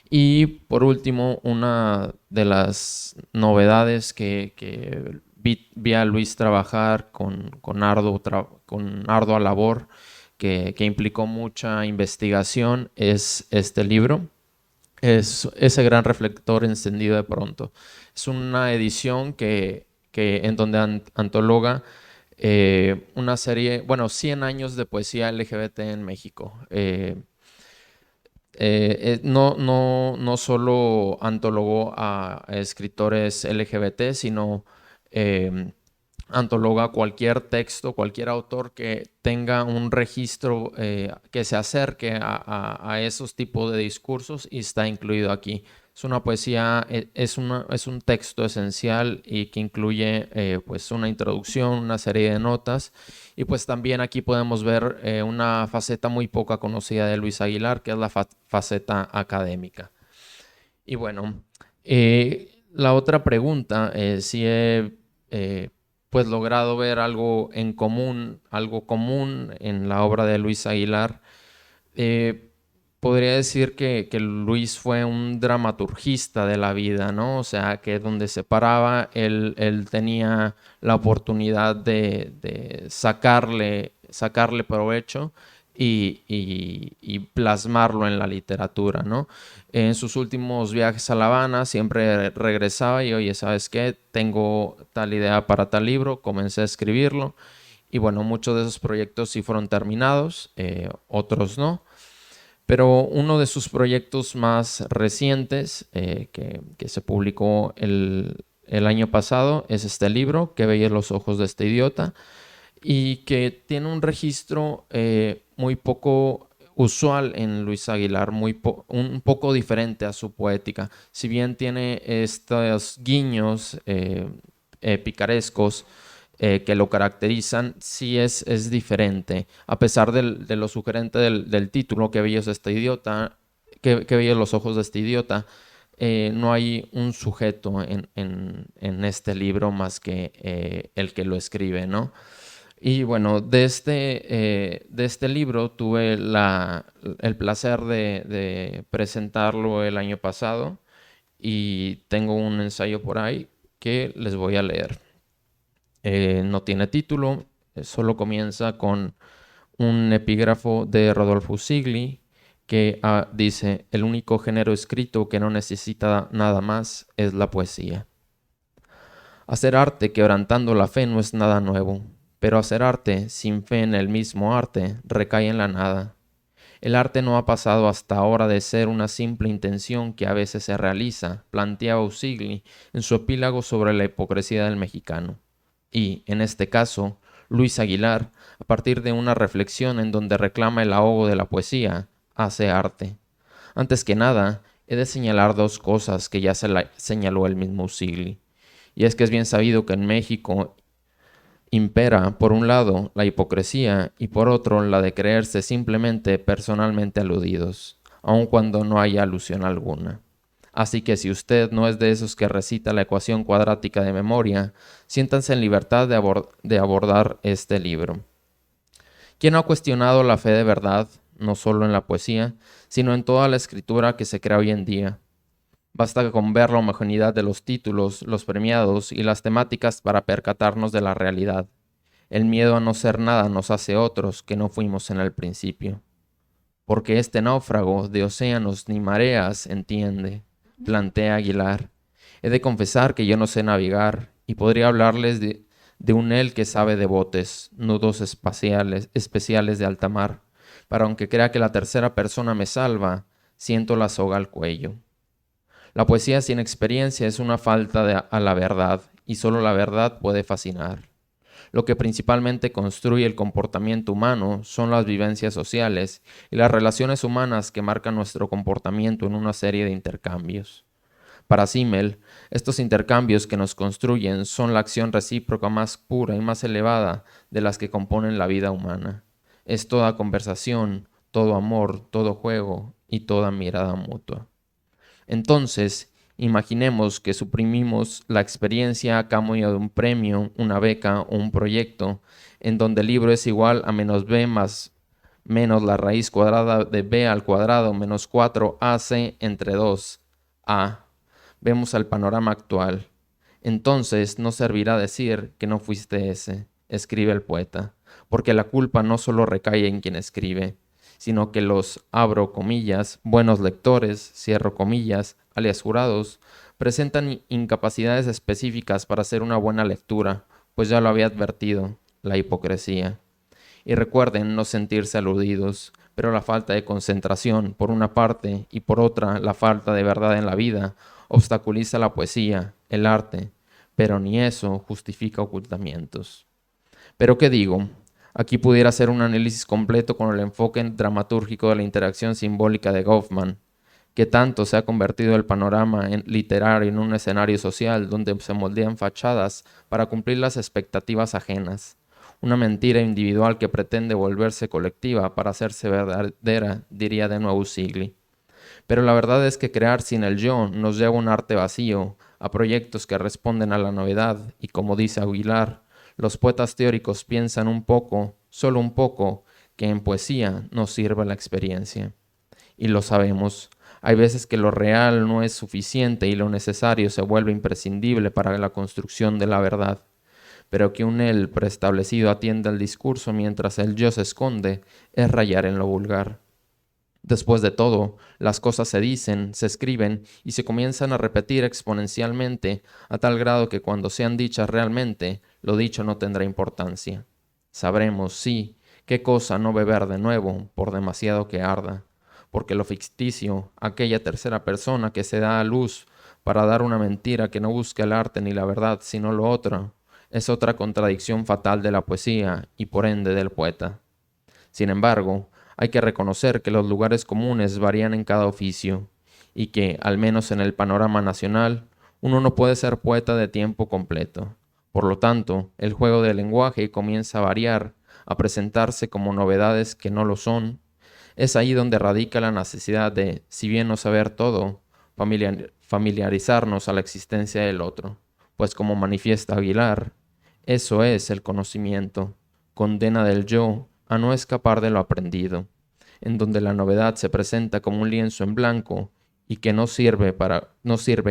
Y por último, una de las novedades que vi a Luis trabajar con ardua labor, que implicó mucha investigación, es este libro. Es ese gran reflector encendido de pronto. Es una edición en donde antologa una serie, 100 años de poesía LGBT en México. No solo antologó a escritores LGBT, sino antologa cualquier texto, cualquier autor que tenga un registro que se acerque a esos tipos de discursos, y está incluido aquí. Es una poesía, es un texto esencial y que incluye pues una introducción, una serie de notas, y pues también aquí podemos ver una faceta muy poca conocida de Luis Aguilar, que es la faceta académica. Y bueno, la otra pregunta, si he pues logrado ver algo común en la obra de Luis Aguilar. Podría decir que Luis fue un dramaturgista de la vida, ¿no? O sea, que donde se paraba, él tenía la oportunidad de sacarle provecho y plasmarlo en la literatura, ¿no? En sus últimos viajes a La Habana siempre regresaba y, oye, ¿sabes qué? Tengo tal idea para tal libro, comencé a escribirlo, y bueno, muchos de esos proyectos sí fueron terminados, otros no. Pero uno de sus proyectos más recientes, que se publicó el año pasado, es este libro, ¿Qué veían los ojos de este idiota?, y que tiene un registro muy poco usual en Luis Aguilar, un poco diferente a su poética. Si bien tiene estos guiños picarescos que lo caracterizan, sí es diferente. A pesar de lo sugerente del título, ¿Qué bellos este idiota?, qué bellos los ojos de este idiota, no hay un sujeto en este libro más que el que lo escribe, ¿no? Y bueno, de este libro tuve el placer de presentarlo el año pasado, y tengo un ensayo por ahí que les voy a leer. No tiene título, solo comienza con un epígrafo de Rodolfo Sigli que dice: el único género escrito que no necesita nada más es la poesía. Hacer arte quebrantando la fe no es nada nuevo, pero hacer arte sin fe en el mismo arte recae en la nada. El arte no ha pasado hasta ahora de ser una simple intención que a veces se realiza, planteaba Usigli en su epílogo sobre la hipocresía del mexicano. Y, en este caso, Luis Aguilar, a partir de una reflexión en donde reclama el ahogo de la poesía, hace arte. Antes que nada, he de señalar dos cosas que ya señaló el mismo Usigli. Y es que es bien sabido que en México impera, por un lado, la hipocresía y por otro, la de creerse simplemente personalmente aludidos, aun cuando no haya alusión alguna. Así que si usted no es de esos que recita la ecuación cuadrática de memoria, siéntanse en libertad de abordar este libro. ¿Quién no ha cuestionado la fe de verdad, no solo en la poesía, sino en toda la escritura que se crea hoy en día? Basta con ver la homogeneidad de los títulos, los premiados y las temáticas para percatarnos de la realidad. El miedo a no ser nada nos hace otros que no fuimos en el principio. Porque este náufrago de océanos ni mareas entiende, plantea Aguilar. He de confesar que yo no sé navegar y podría hablarles de un él que sabe de botes, nudos especiales de alta mar. Pero aunque crea que la tercera persona me salva, siento la soga al cuello. La poesía sin experiencia es una falta a la verdad, y solo la verdad puede fascinar. Lo que principalmente construye el comportamiento humano son las vivencias sociales y las relaciones humanas que marcan nuestro comportamiento en una serie de intercambios. Para Simmel, estos intercambios que nos construyen son la acción recíproca más pura y más elevada de las que componen la vida humana. Es toda conversación, todo amor, todo juego y toda mirada mutua. Entonces, imaginemos que suprimimos la experiencia a cambio de un premio, una beca o un proyecto, en donde el libro es igual a -B más menos la raíz cuadrada de b al cuadrado menos 4ac entre 2a. Vemos el panorama actual. Entonces no servirá decir que no fuiste ese, escribe el poeta, porque la culpa no solo recae en quien escribe, sino que los, abro comillas, buenos lectores, cierro comillas, alias jurados, presentan incapacidades específicas para hacer una buena lectura, pues ya lo había advertido, la hipocresía. Y recuerden no sentirse aludidos, pero la falta de concentración, por una parte, y por otra, la falta de verdad en la vida, obstaculiza la poesía, el arte, pero ni eso justifica ocultamientos. ¿Pero qué digo? Aquí pudiera hacer un análisis completo con el enfoque dramatúrgico de la interacción simbólica de Goffman, que tanto se ha convertido el panorama literario en un escenario social donde se moldean fachadas para cumplir las expectativas ajenas. Una mentira individual que pretende volverse colectiva para hacerse verdadera, diría de nuevo Sigli. Pero la verdad es que crear sin el yo nos lleva a un arte vacío, a proyectos que responden a la novedad, y como dice Aguilar, los poetas teóricos piensan un poco, solo un poco, que en poesía nos sirve la experiencia. Y lo sabemos. Hay veces que lo real no es suficiente y lo necesario se vuelve imprescindible para la construcción de la verdad. Pero que un él preestablecido atienda al discurso mientras el yo se esconde es rayar en lo vulgar. Después de todo, las cosas se dicen, se escriben y se comienzan a repetir exponencialmente a tal grado que cuando sean dichas realmente, lo dicho no tendrá importancia. Sabremos, sí, qué cosa no beber de nuevo, por demasiado que arda, porque lo ficticio, aquella tercera persona que se da a luz para dar una mentira que no busca el arte ni la verdad, sino lo otro, es otra contradicción fatal de la poesía y por ende del poeta. Sin embargo, hay que reconocer que los lugares comunes varían en cada oficio y que, al menos en el panorama nacional, uno no puede ser poeta de tiempo completo. Por lo tanto, el juego del lenguaje comienza a variar, a presentarse como novedades que no lo son. Es ahí donde radica la necesidad de, si bien no saber todo, familiarizarnos a la existencia del otro, pues como manifiesta Aguilar, eso es el conocimiento, condena del yo a no escapar de lo aprendido, en donde la novedad se presenta como un lienzo en blanco y que no sirve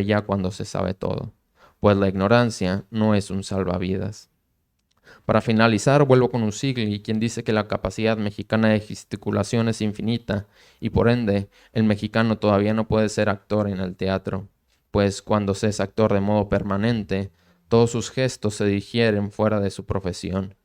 ya cuando se sabe todo, pues la ignorancia no es un salvavidas. Para finalizar, vuelvo con Usigli, quien dice que la capacidad mexicana de gesticulación es infinita y por ende el mexicano todavía no puede ser actor en el teatro, pues cuando se es actor de modo permanente, todos sus gestos se digieren fuera de su profesión.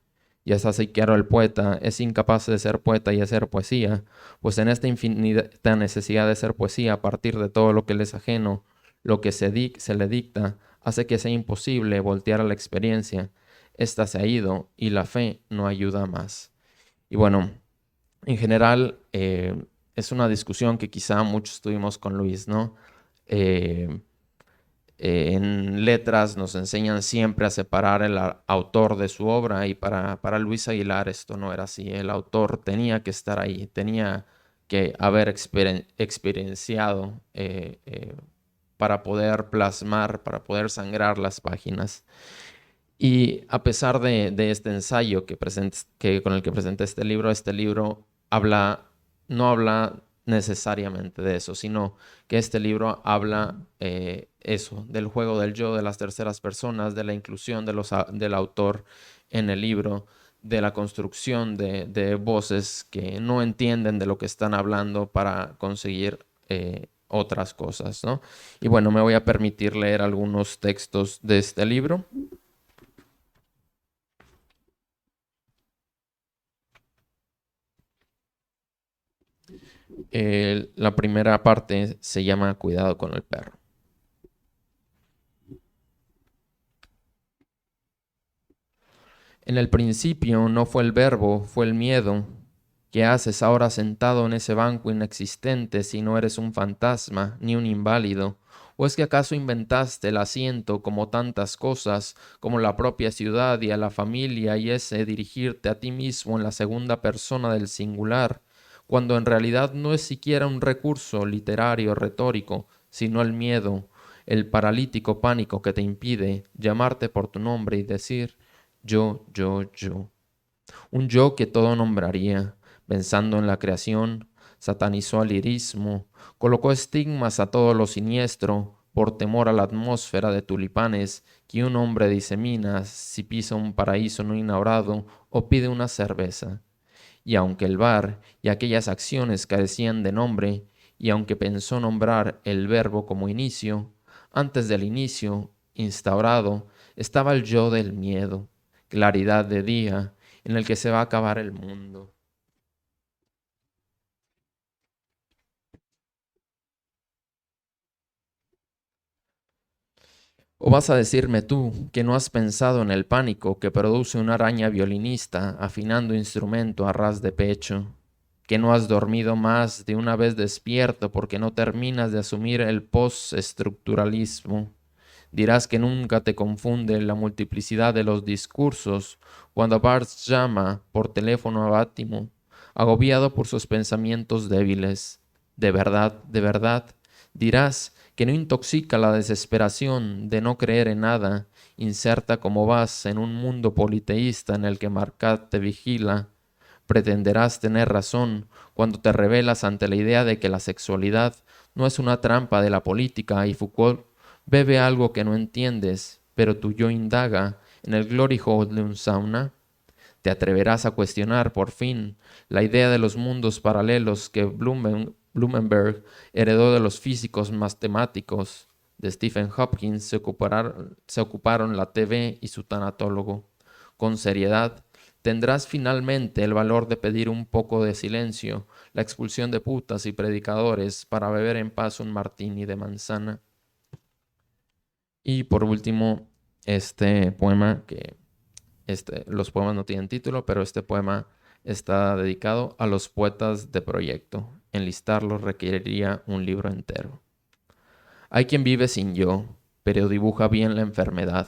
Y es así que ahora el poeta es incapaz de ser poeta y hacer poesía, pues en esta infinita necesidad de ser poesía a partir de todo lo que le es ajeno, lo que se le dicta, hace que sea imposible voltear a la experiencia. Esta se ha ido y la fe no ayuda más. Y bueno, en general es una discusión que quizá muchos tuvimos con Luis, ¿no? En letras nos enseñan siempre a separar el autor de su obra y para Luis Aguilar esto no era así. El autor tenía que estar ahí, tenía que haber experienciado para poder plasmar, para poder sangrar las páginas. Y a pesar de este ensayo con el que presenté este libro no habla necesariamente de eso, sino que este libro habla del juego del yo, de las terceras personas, de la inclusión del autor en el libro, de la construcción de voces que no entienden de lo que están hablando para conseguir otras cosas, ¿no? Y bueno, me voy a permitir leer algunos textos de este libro. La primera parte se llama Cuidado con el perro. En el principio no fue el verbo, fue el miedo. ¿Qué haces ahora sentado en ese banco inexistente si no eres un fantasma ni un inválido? ¿O es que acaso inventaste el asiento como tantas cosas, como la propia ciudad y a la familia y ese dirigirte a ti mismo en la segunda persona del singular, cuando en realidad no es siquiera un recurso literario retórico, sino el miedo, el paralítico pánico que te impide llamarte por tu nombre y decir yo. Un yo que todo nombraría, Pensando en la creación, satanizó al lirismo, colocó estigmas a todo lo siniestro, por temor a la atmósfera de tulipanes que un hombre disemina si pisa un paraíso no inaugurado o pide una cerveza. Y aunque el bar y aquellas acciones carecían de nombre, y aunque pensó nombrar el verbo como inicio, antes del inicio, instaurado, estaba el yo del miedo, claridad de día, en el que se va a acabar el mundo. ¿O vas a decirme tú que no has pensado en el pánico que produce una araña violinista afinando instrumento a ras de pecho? ¿Que no has dormido más de una vez despierto porque no terminas de asumir el postestructuralismo? Dirás que nunca te confunde la multiplicidad de los discursos cuando Barthes llama por teléfono a Bátimo, agobiado por sus pensamientos débiles. De verdad, dirás que no intoxica la desesperación de no creer en nada, inserta como vas en un mundo politeísta en el que Marcat te vigila. Pretenderás tener razón cuando te revelas ante la idea de que la sexualidad no es una trampa de la política y Foucault bebe algo que no entiendes, pero tu yo indaga en el glory hole de un sauna. Te atreverás a cuestionar, por fin, la idea de los mundos paralelos que Blumenberg heredó de los físicos matemáticos. De Stephen Hopkins se ocuparon la TV y su tanatólogo. Con seriedad, tendrás finalmente el valor de pedir un poco de silencio, la expulsión de putas y predicadores para beber en paz un martini de manzana. Y por último, este poema los poemas no tienen título, pero este poema está dedicado a los poetas de proyecto. Enlistarlos requeriría un libro entero. Hay quien vive sin yo, pero dibuja bien la enfermedad.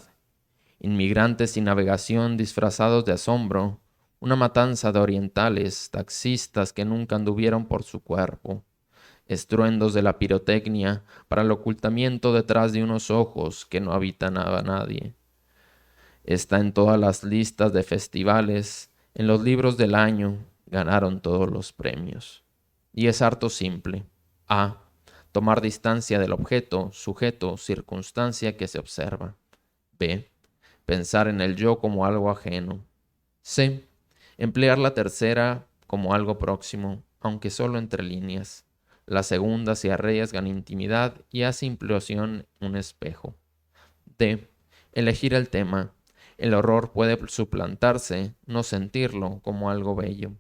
Inmigrantes sin navegación disfrazados de asombro, una matanza de orientales, taxistas que nunca anduvieron por su cuerpo, estruendos de la pirotecnia para el ocultamiento detrás de unos ojos que no habitan a nadie. Está en todas las listas de festivales, en los libros del año, ganaron todos los premios. Y es harto simple. A. Tomar distancia del objeto, sujeto, circunstancia que se observa. B. Pensar en el yo como algo ajeno. C. Emplear la tercera como algo próximo, aunque solo entre líneas. La segunda se arriesga en intimidad y hace implosión un espejo. D. Elegir el tema. El horror puede suplantarse, no sentirlo como algo bello.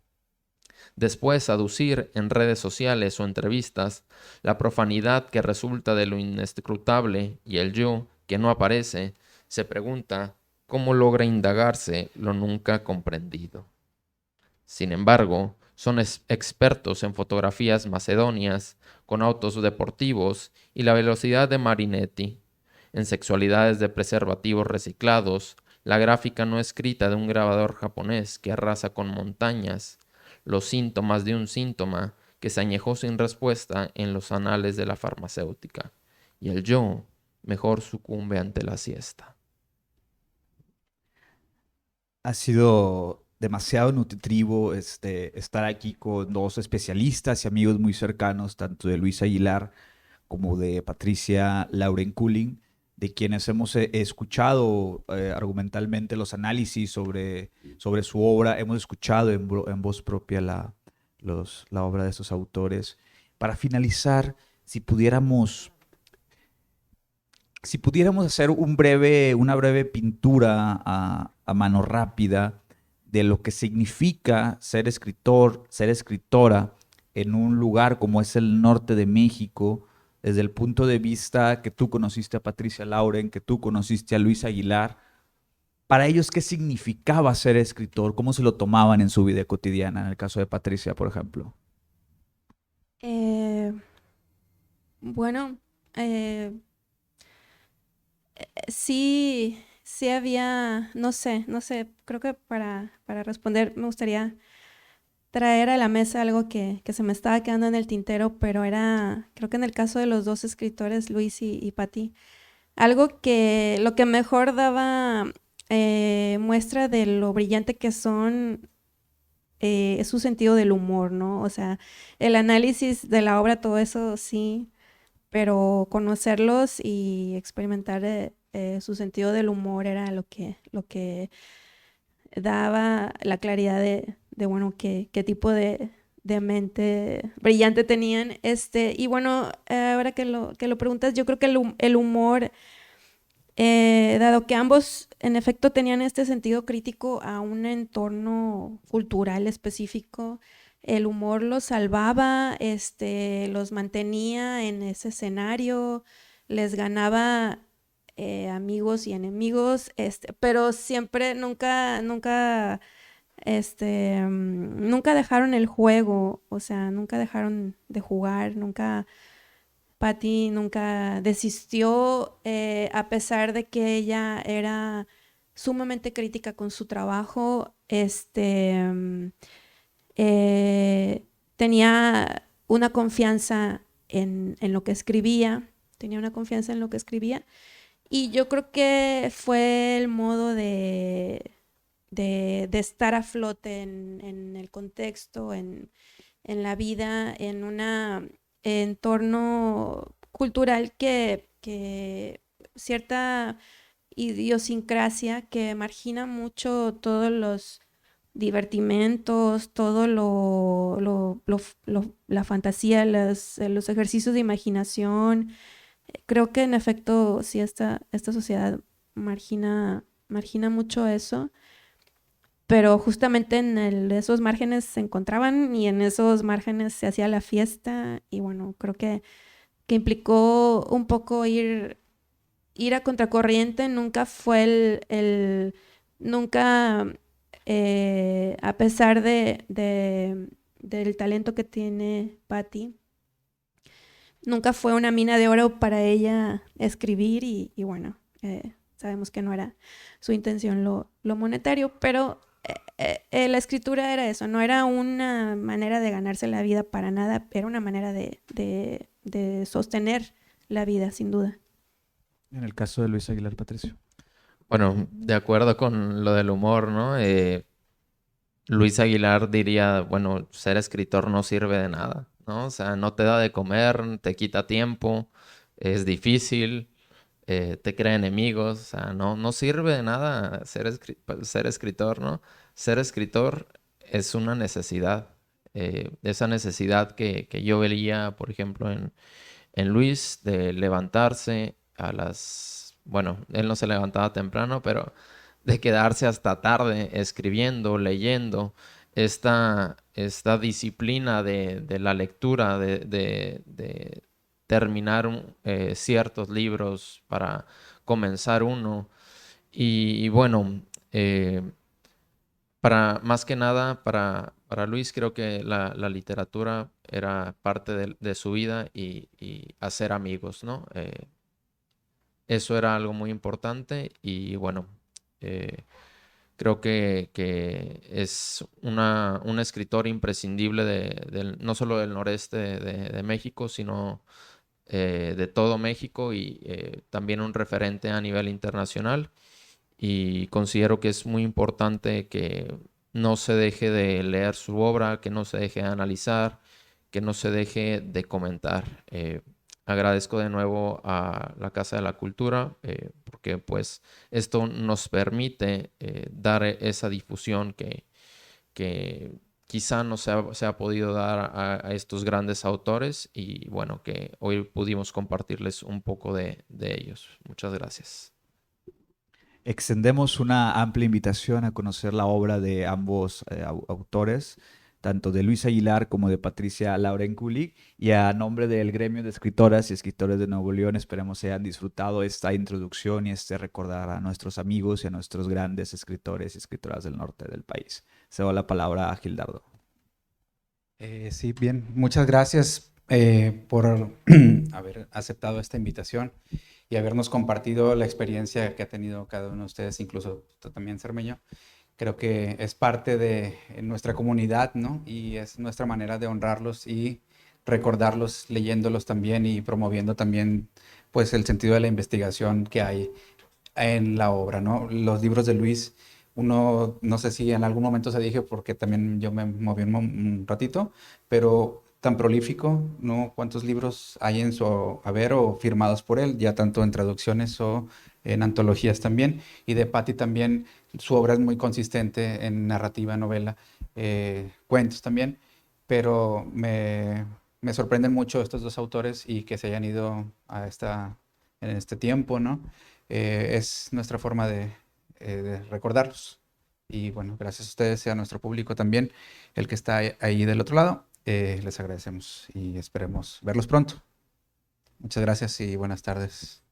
Después, aducir en redes sociales o entrevistas la profanidad que resulta de lo inescrutable y el yo, que no aparece, se pregunta cómo logra indagarse lo nunca comprendido. Sin embargo, son expertos en fotografías macedonias, con autos deportivos y la velocidad de Marinetti, en sexualidades de preservativos reciclados, la gráfica no escrita de un grabador japonés que arrasa con montañas, los síntomas de un síntoma que se añejó sin respuesta en los anales de la farmacéutica, y el yo mejor sucumbe ante la siesta. Ha sido demasiado nutritivo estar aquí con dos especialistas y amigos muy cercanos, tanto de Luis Aguilar como de Patricia Lauren Culling, de quienes hemos escuchado argumentalmente los análisis sobre su obra, hemos escuchado en voz propia la obra de estos autores. Para finalizar, si pudiéramos hacer una breve pintura a mano rápida de lo que significa ser escritor, ser escritora en un lugar como es el norte de México, desde el punto de vista que tú conociste a Patricia Lauren, que tú conociste a Luis Aguilar, para ellos, ¿qué significaba ser escritor? ¿Cómo se lo tomaban en su vida cotidiana? En el caso de Patricia, por ejemplo. Bueno, sí había, no sé, creo que para responder me gustaría traer a la mesa algo que se me estaba quedando en el tintero, pero creo que en el caso de los dos escritores, Luis y Patti, algo que lo que mejor daba muestra de lo brillante que son es su sentido del humor, ¿no? O sea, el análisis de la obra, todo eso sí, pero conocerlos y experimentar su sentido del humor era lo que daba la claridad bueno, qué tipo de mente brillante tenían. Y bueno, ahora que lo preguntas, yo creo que el humor, dado que ambos en efecto tenían este sentido crítico a un entorno cultural específico, el humor los salvaba, los mantenía en ese escenario, les ganaba amigos y enemigos, pero siempre, nunca dejaron el juego, o sea, nunca dejaron de jugar, Patty nunca desistió, a pesar de que ella era sumamente crítica con su trabajo, tenía una confianza en lo que escribía, y yo creo que fue el modo de estar a flote en el contexto, en la vida, en un entorno cultural que cierta idiosincrasia que margina mucho todos los divertimentos, todo la fantasía, los ejercicios de imaginación. Creo que en efecto sí esta sociedad margina mucho eso, pero justamente esos márgenes se encontraban y en esos márgenes se hacía la fiesta y bueno, creo que implicó un poco ir a contracorriente. Nunca fue nunca, a pesar del talento que tiene Patty, nunca fue una mina de oro para ella escribir y bueno, sabemos que no era su intención lo monetario, pero la escritura era eso, no era una manera de ganarse la vida para nada, era una manera de sostener la vida, sin duda. En el caso de Luis Aguilar, Patricio. Bueno, de acuerdo con lo del humor, ¿no? Luis Aguilar diría, bueno, ser escritor no sirve de nada, ¿no? O sea, no te da de comer, te quita tiempo, es difícil, te crea enemigos, o sea, no sirve de nada ser escritor, ¿no? Ser escritor es una necesidad, esa necesidad que yo veía, por ejemplo, en Luis, de levantarse bueno, él no se levantaba temprano, pero de quedarse hasta tarde escribiendo, leyendo, esta disciplina de la lectura, de terminar ciertos libros para comenzar uno. Y bueno, más que nada, para Luis creo que la literatura era parte de su vida y hacer amigos, ¿no? Eso era algo muy importante y bueno, eh, creo que es un escritor imprescindible no solo del noreste de México, sino de todo México y también un referente a nivel internacional. Y considero que es muy importante que no se deje de leer su obra, que no se deje de analizar, que no se deje de comentar. Agradezco de nuevo a la Casa de la Cultura porque pues esto nos permite dar esa difusión que quizá no se ha podido dar a estos grandes autores y bueno, que hoy pudimos compartirles un poco de ellos. Muchas gracias. Extendemos una amplia invitación a conocer la obra de ambos autores, tanto de Luis Aguilar como de Patricia Lauren Kulig, y a nombre del gremio de escritoras y escritores de Nuevo León, esperemos hayan disfrutado esta introducción y recordar a nuestros amigos y a nuestros grandes escritores y escritoras del norte del país. Cedo la palabra a Gildardo. Sí, bien, muchas gracias por haber aceptado esta invitación y habernos compartido la experiencia que ha tenido cada uno de ustedes, incluso tú también, Cermeño. Creo que es parte de nuestra comunidad, ¿no? Y es nuestra manera de honrarlos y recordarlos leyéndolos también y promoviendo también, pues, el sentido de la investigación que hay en la obra, ¿no? Los libros de Luis, Uno, no sé si en algún momento se dije, porque también yo me moví un ratito, pero tan prolífico, ¿no? ¿Cuántos libros hay en su haber o firmados por él, ya tanto en traducciones o en antologías también? Y de Patti también, su obra es muy consistente en narrativa, novela, cuentos también, pero me sorprenden mucho estos dos autores y que se hayan ido en este tiempo, ¿no? Es nuestra forma de recordarlos. Y bueno, gracias a ustedes y a nuestro público también, el que está ahí del otro lado. Les agradecemos y esperemos verlos pronto. Muchas gracias y buenas tardes.